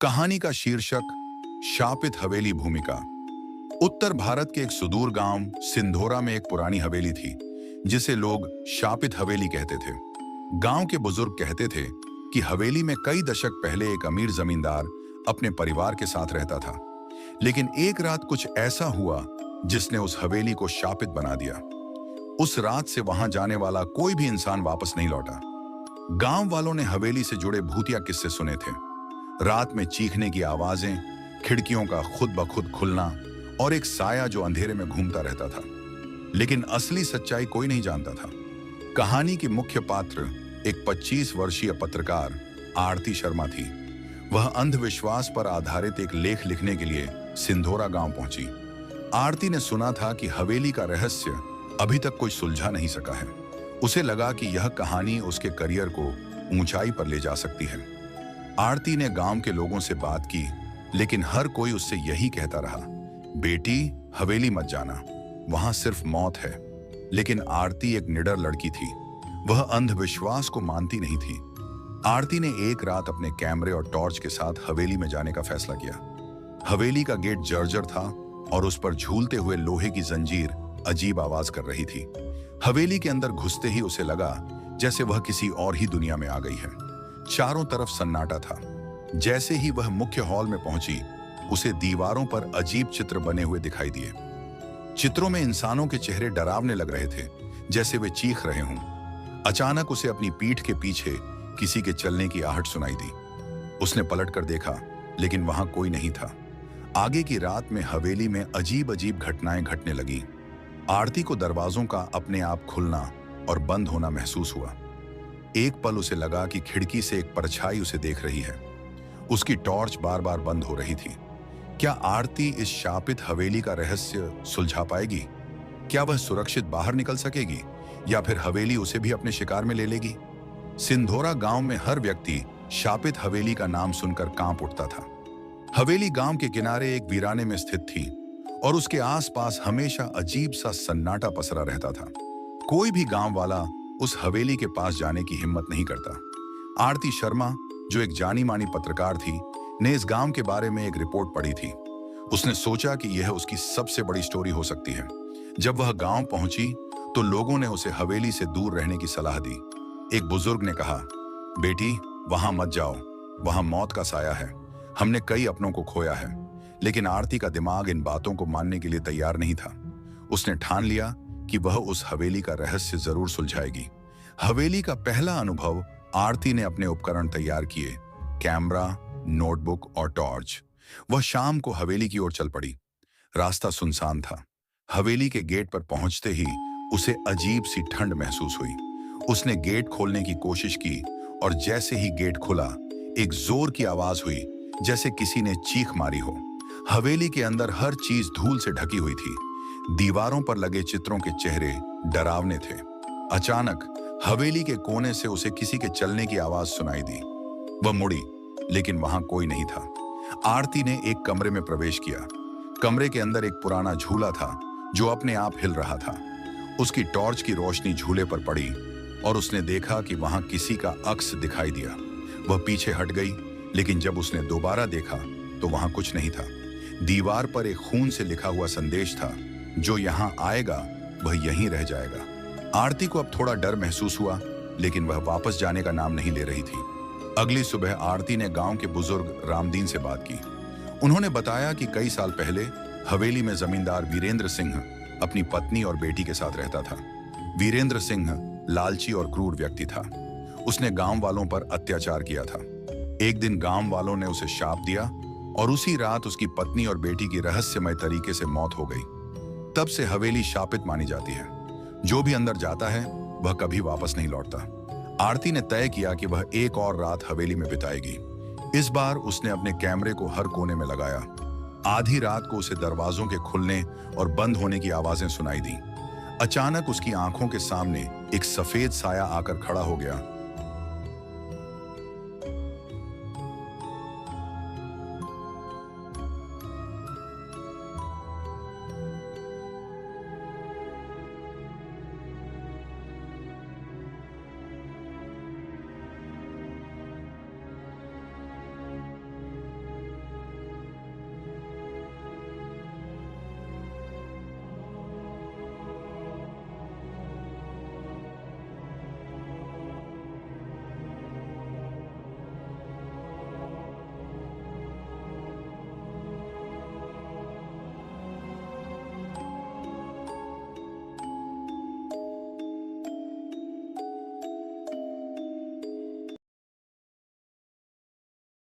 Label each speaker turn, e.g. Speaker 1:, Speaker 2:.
Speaker 1: कहानी का शीर्षक शापित हवेली भूमिका। उत्तर भारत के एक सुदूर गांव सिंधोरा में एक पुरानी हवेली थी जिसे लोग शापित हवेली कहते थे। गांव के बुजुर्ग कहते थे कि हवेली में कई दशक पहले एक अमीर जमींदार अपने परिवार के साथ रहता था, लेकिन एक रात कुछ ऐसा हुआ जिसने उस हवेली को शापित बना दिया। उस रात से वहां जाने वाला कोई भी इंसान वापस नहीं लौटा। गांव वालों ने हवेली से जुड़े भूतिया किस्से सुने थे। रात में चीखने की आवाजें, खिड़कियों का खुद ब खुद खुलना और एक साया जो अंधेरे में घूमता रहता था। लेकिन असली सच्चाई कोई नहीं जानता था। कहानी की मुख्य पात्र एक 25 वर्षीय पत्रकार आरती शर्मा थी। वह अंधविश्वास पर आधारित एक लेख लिखने के लिए सिंधोरा गांव पहुंची। आरती ने सुना था कि हवेली का रहस्य अभी तक कोई सुलझा नहीं सका है। उसे लगा कि यह कहानी उसके करियर को ऊंचाई पर ले जा सकती है। आरती ने गांव के लोगों से बात की, लेकिन हर कोई उससे यही कहता रहा, बेटी हवेली मत जाना, वहां सिर्फ मौत है। लेकिन आरती एक निडर लड़की थी। वह अंधविश्वास को मानती नहीं थी। आरती ने एक रात अपने कैमरे और टॉर्च के साथ हवेली में जाने का फैसला किया। हवेली का गेट जर्जर था और उस पर झूलते हुए लोहे की जंजीर अजीब आवाज कर रही थी। हवेली के अंदर घुसते ही उसे लगा जैसे वह किसी और ही दुनिया में आ गई है। चारों तरफ सन्नाटा था। जैसे ही वह मुख्य हॉल में पहुंची, उसे दीवारों पर अजीब चित्र बने हुए दिखाई दिए। चित्रों में इंसानों के चेहरे डरावने लग रहे थे, जैसे वे चीख रहे हों। अचानक उसे अपनी पीठ के पीछे किसी के चलने की आहट सुनाई दी। उसने पलट कर देखा, लेकिन वहां कोई नहीं था। आगे की रात में हवेली में अजीब अजीब घटनाएं घटने लगी। आरती को दरवाजों का अपने आप खुलना और बंद होना महसूस हुआ। एक पल उसे लगा कि खिड़की से एक परछाई उसे देख रही है। उसकी टॉर्च बार बार बंद हो रही थी। क्या आरती इस शापित हवेली का रहस्य सुलझा पाएगी? क्या वह सुरक्षित बाहर निकल सकेगी, या फिर हवेली उसे भी अपने शिकार में ले लेगी? सिंधोरा गांव में हर व्यक्ति शापित हवेली का नाम सुनकर कांप उठता था। हवेली गांव के किनारे एक वीराने में स्थित थी और उसके आसपास हमेशा अजीब सा सन्नाटा पसरा रहता था। कोई भी गांव वाला उस हवेली के पास जाने की हिम्मत नहीं करता। आरती शर्मा, जो एक जानी मानी पत्रकार थी, ने इस गांव के बारे में एक रिपोर्ट पढ़ी थी। उसने सोचा कि यह उसकी सबसे बड़ी स्टोरी हो सकती है। जब वह गांव पहुंची तो लोगों ने उसे हवेली से दूर रहने की सलाह दी। एक बुजुर्ग ने कहा, बेटी वहां मत जाओ, वहां मौत का साया है। हमने कई अपनों को खोया है। लेकिन आरती का दिमाग इन बातों को मानने के लिए तैयार नहीं था। उसने ठान लिया कि वह उस हवेली का रहस्य जरूर सुलझाएगी। हवेली का पहला अनुभव, आरती ने अपने उपकरण तैयार किए, कैमरा, नोटबुक और टॉर्च। वह शाम को हवेली की ओर चल पड़ी। रास्ता सुनसान था। हवेली के गेट पर पहुंचते ही उसे अजीब सी ठंड महसूस हुई। उसने गेट खोलने की कोशिश की और जैसे ही गेट खुला, एक जोर की आवाज हुई, जैसे किसी ने चीख मारी हो। हवेली के अंदर हर चीज धूल से ढकी हुई थी। दीवारों पर लगे चित्रों के चेहरे डरावने थे। अचानक हवेली के कोने से उसे किसी के चलने की आवाज सुनाई दी। वह मुड़ी, लेकिन वहां कोई नहीं था। आरती ने एक कमरे में प्रवेश किया। कमरे के अंदर एक पुराना झूला था जो अपने आप हिल रहा था। उसकी टॉर्च की रोशनी झूले पर पड़ी और उसने देखा कि वहां किसी का अक्स दिखाई दिया। वह पीछे हट गई, लेकिन जब उसने दोबारा देखा तो वहां कुछ नहीं था। दीवार पर एक खून से लिखा हुआ संदेश था, जो यहां आएगा वह यहीं रह जाएगा। आरती को अब थोड़ा डर महसूस हुआ, लेकिन वह वापस जाने का नाम नहीं ले रही थी। अगली सुबह आरती ने गांव के बुजुर्ग रामदीन से बात की। उन्होंने बताया कि कई साल पहले हवेली में जमींदार वीरेंद्र सिंह अपनी पत्नी और बेटी के साथ रहता था। वीरेंद्र सिंह लालची और क्रूर व्यक्ति था। उसने गांव वालों पर अत्याचार किया था। एक दिन गांव वालों ने उसे शाप दिया और उसी रात उसकी पत्नी और बेटी की रहस्यमय तरीके से मौत हो गई। तब से हवेली शापित मानी जाती है। जो भी अंदर जाता है वह कभी वापस नहीं लौटता। आरती ने तय किया कि वह एक और रात हवेली में बिताएगी। इस बार उसने अपने कैमरे को हर कोने में लगाया। आधी रात को उसे दरवाजों के खुलने और बंद होने की आवाजें सुनाई दी। अचानक उसकी आंखों के सामने एक सफेद साया आकर खड़ा हो गया